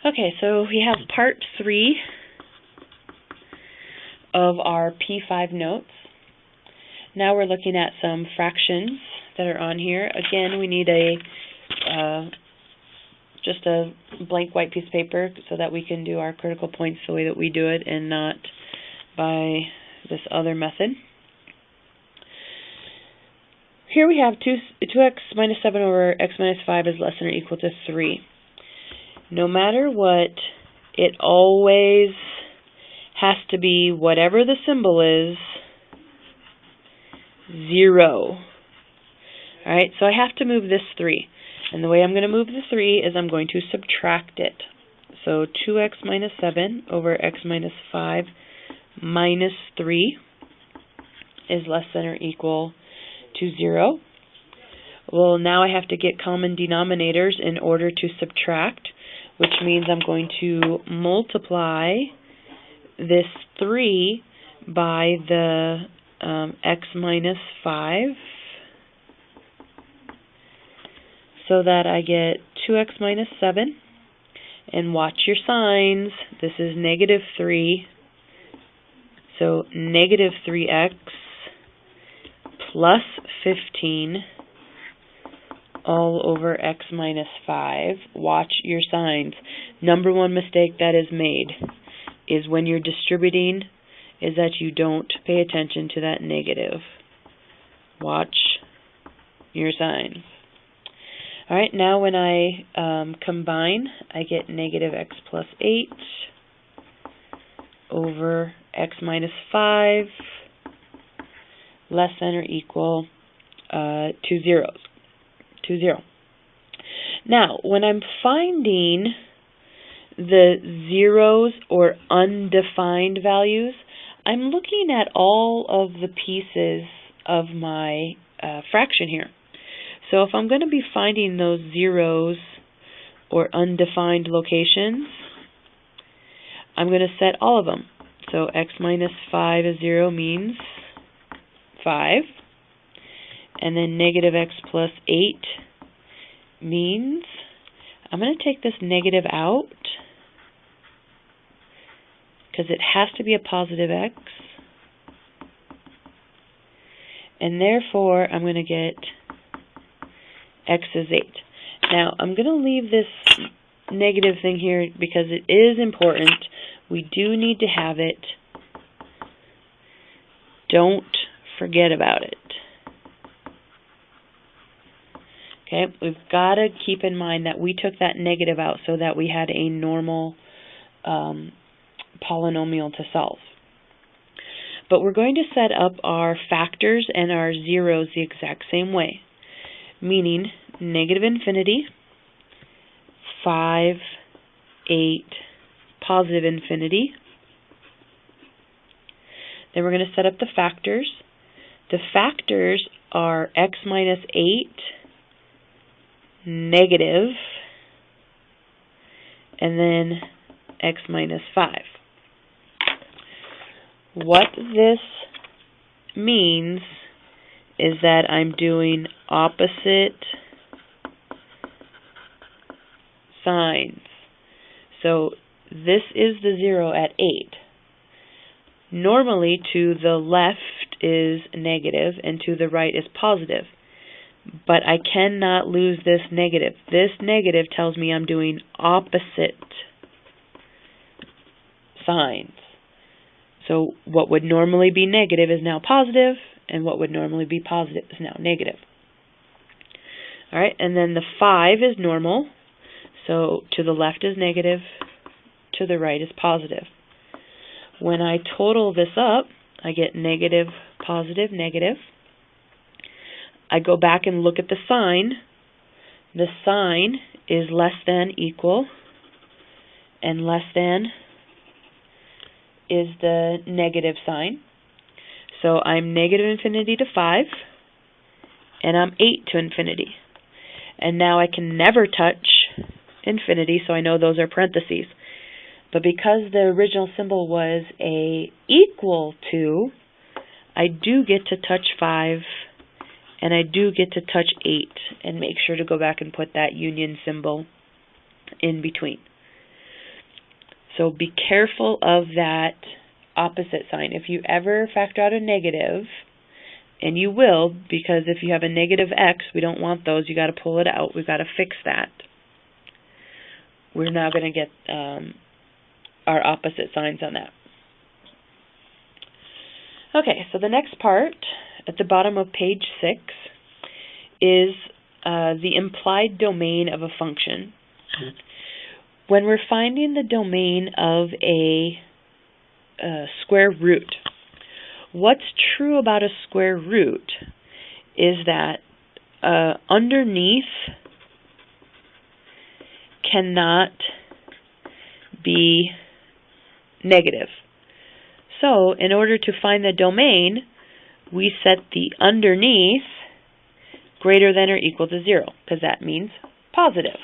Okay, so we have part 3 of our P5 notes. Now we're looking at some fractions that are on here. Again, we need just a blank white piece of paper so that we can do our critical points the way that we do it and not by this other method. Here we have 2x minus 7 over x minus 5 is less than or equal to 3. No matter what, it always has to be whatever the symbol is, 0. Alright, so I have to move this 3. And the way I'm going to move the 3 is I'm going to subtract it. So 2x minus 7 over x minus 5 minus 3 is less than or equal to 0. Well, now I have to get common denominators in order to subtract, which means I'm going to multiply this 3 by the x minus 5 so that I get 2x minus 7. And watch your signs. This is negative 3. So negative 3x plus 15 all over x minus 5. Watch your signs. Number one mistake that is made is when you're distributing is that you don't pay attention to that negative. Watch your signs. Alright, now when I combine, I get negative x plus 8 over x minus 5 less than or equal to 0. Now, when I'm finding the zeros or undefined values, I'm looking at all of the pieces of my fraction here. So if I'm going to be finding those zeros or undefined locations, I'm going to set all of them. So x minus 5 is 0 means 5. And then negative x plus 8 means I'm going to take this negative out because it has to be a positive x. And therefore, I'm going to get x is 8. Now, I'm going to leave this negative thing here because it is important. We do need to have it. Don't forget about it. Okay, we've got to keep in mind that we took that negative out so that we had a normal polynomial to solve. But we're going to set up our factors and our zeros the exact same way, meaning negative infinity, 5, 8, positive infinity. Then we're going to set up the factors. The factors are x minus 8, negative, and then x minus 5. What this means is that I'm doing opposite signs. So this is the 0 at 8. Normally to the left is negative and to the right is positive. But I cannot lose this negative. This negative tells me I'm doing opposite signs. So what would normally be negative is now positive, and what would normally be positive is now negative. Alright, and then the 5 is normal. So to the left is negative, to the right is positive. When I total this up, I get negative, positive, negative. I go back and look at the sign. The sign is less than, equal, and less than is the negative sign. So I'm negative infinity to 5, and I'm 8 to infinity. And now I can never touch infinity, so I know those are parentheses. But because the original symbol was a equal to, I do get to touch 5, and I do get to touch 8, and make sure to go back and put that union symbol in between. So be careful of that opposite sign. If you ever factor out a negative, and you will, because if you have a negative x, we don't want those. You got to pull it out. We've got to fix that. We're now going to get our opposite signs on that. Okay, so the next part at the bottom of page 6 is the implied domain of a function. When we're finding the domain of a square root, what's true about a square root is that underneath cannot be negative. So in order to find the domain, we set the underneath greater than or equal to 0, because that means positive.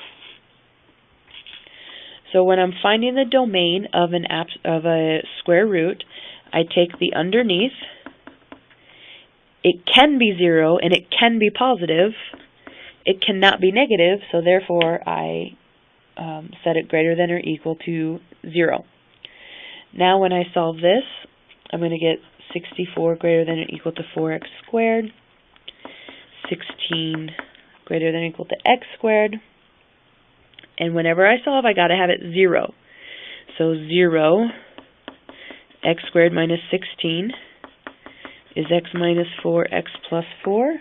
So when I'm finding the domain of a square root, I take the underneath. It can be 0 and it can be positive. It cannot be negative, so therefore I set it greater than or equal to 0. Now when I solve this, I'm going to get 64 greater than or equal to 4x squared, 16 greater than or equal to x squared, and whenever I solve, I got to have it 0. So 0, x squared minus 16 is x minus 4x plus 4,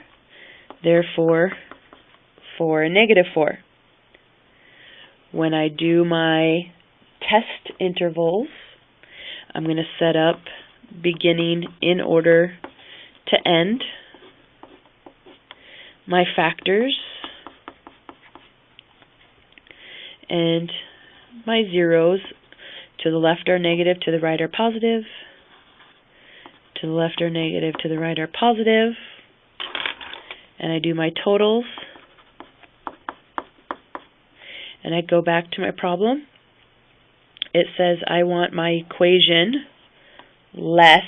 therefore 4 and negative 4. When I do my test intervals, I'm going to set up beginning in order to end my factors, and my zeros to the left are negative, to the right are positive, to the left are negative, to the right are positive, and I do my totals, and I go back to my problem. It says I want my equation less,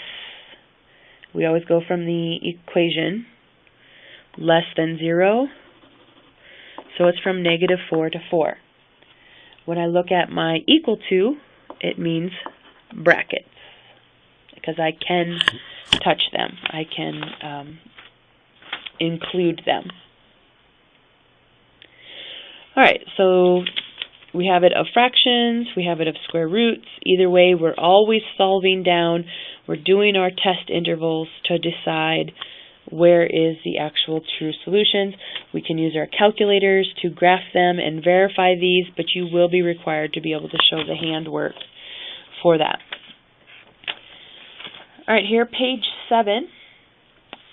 we always go from the equation, less than 0, so it's from negative 4 to 4. When I look at my equal to, it means brackets, because I can touch them. I can include them. Alright, so we have it of fractions, we have it of square roots. Either way, we're always solving down. We're doing our test intervals to decide where is the actual true solutions. We can use our calculators to graph them and verify these, but you will be required to be able to show the handwork for that. Alright, here, page 7,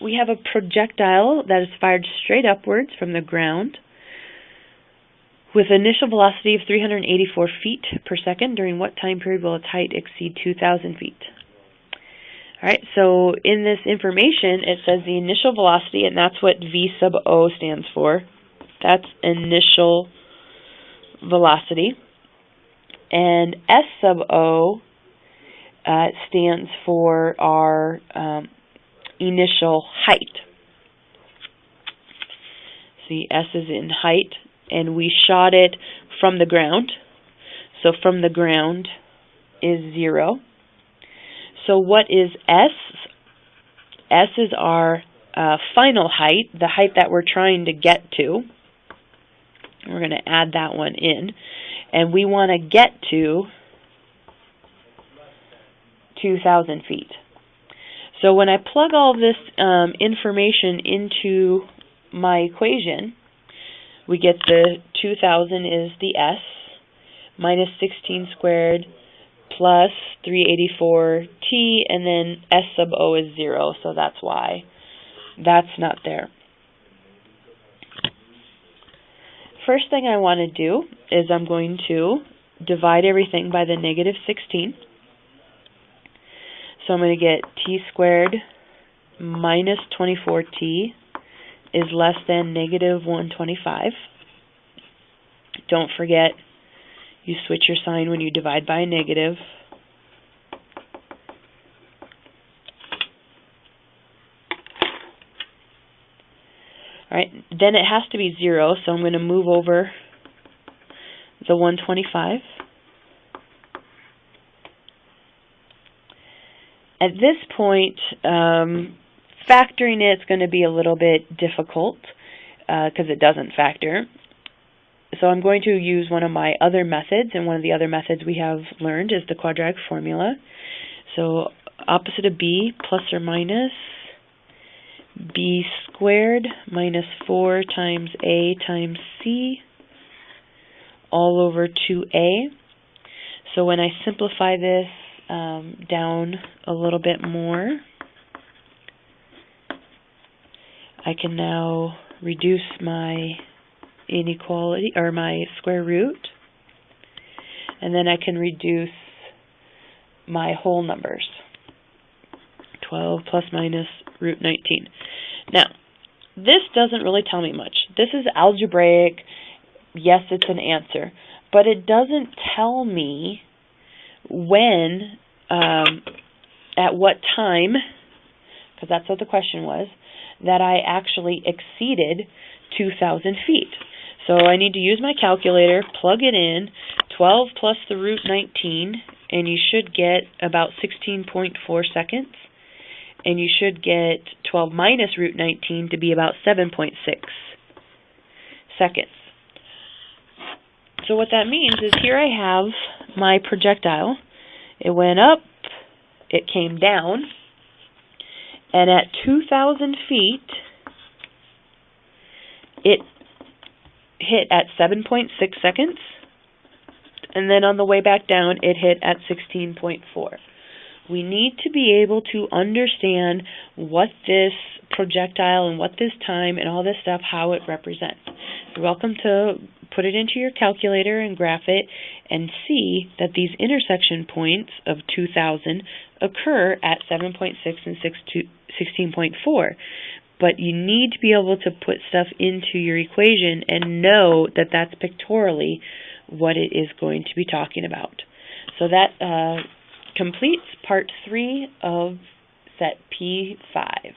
we have a projectile that is fired straight upwards from the ground with initial velocity of 384 feet per second. During what time period will its height exceed 2,000 feet? Alright, so in this information, it says the initial velocity, and that's what V sub O stands for. That's initial velocity. And S sub O stands for our initial height. See, S is in height, and we shot it from the ground. So from the ground is 0. So what is S? S is our final height, the height that we're trying to get to. We're going to add that one in. And we want to get to 2,000 feet. So when I plug all this information into my equation, we get the 2,000 is the S, minus 16 squared, plus 384t, and then S sub O is 0, so that's why that's not there. First thing I want to do is I'm going to divide everything by the negative 16. So I'm going to get t squared minus 24t is less than negative 125. Don't forget, you switch your sign when you divide by a negative. Alright, then it has to be 0, so I'm going to move over the 125. At this point, factoring it's going to be a little bit difficult because it doesn't factor. So I'm going to use one of my other methods, and one of the other methods we have learned is the quadratic formula. So opposite of b plus or minus b squared minus 4 times a times c all over 2a. So when I simplify this down a little bit more, I can now reduce my inequality, or my square root, and then I can reduce my whole numbers. 12 plus minus root 19. Now, this doesn't really tell me much. This is algebraic. Yes, it's an answer, but it doesn't tell me when, at what time, because that's what the question was, that I actually exceeded 2,000 feet. So I need to use my calculator, plug it in, 12 plus the root 19, and you should get about 16.4 seconds. And you should get 12 minus root 19 to be about 7.6 seconds. So what that means is here I have my projectile. It went up, it came down, and at 2,000 feet, it hit at 7.6 seconds, and then on the way back down, it hit at 16.4. We need to be able to understand what this projectile and what this time and all this stuff, how it represents. You're welcome to put it into your calculator and graph it and see that these intersection points of 2,000 occur at 7.6 and 16.4. But you need to be able to put stuff into your equation and know that that's pictorially what it is going to be talking about. So that completes part 3 of set P5.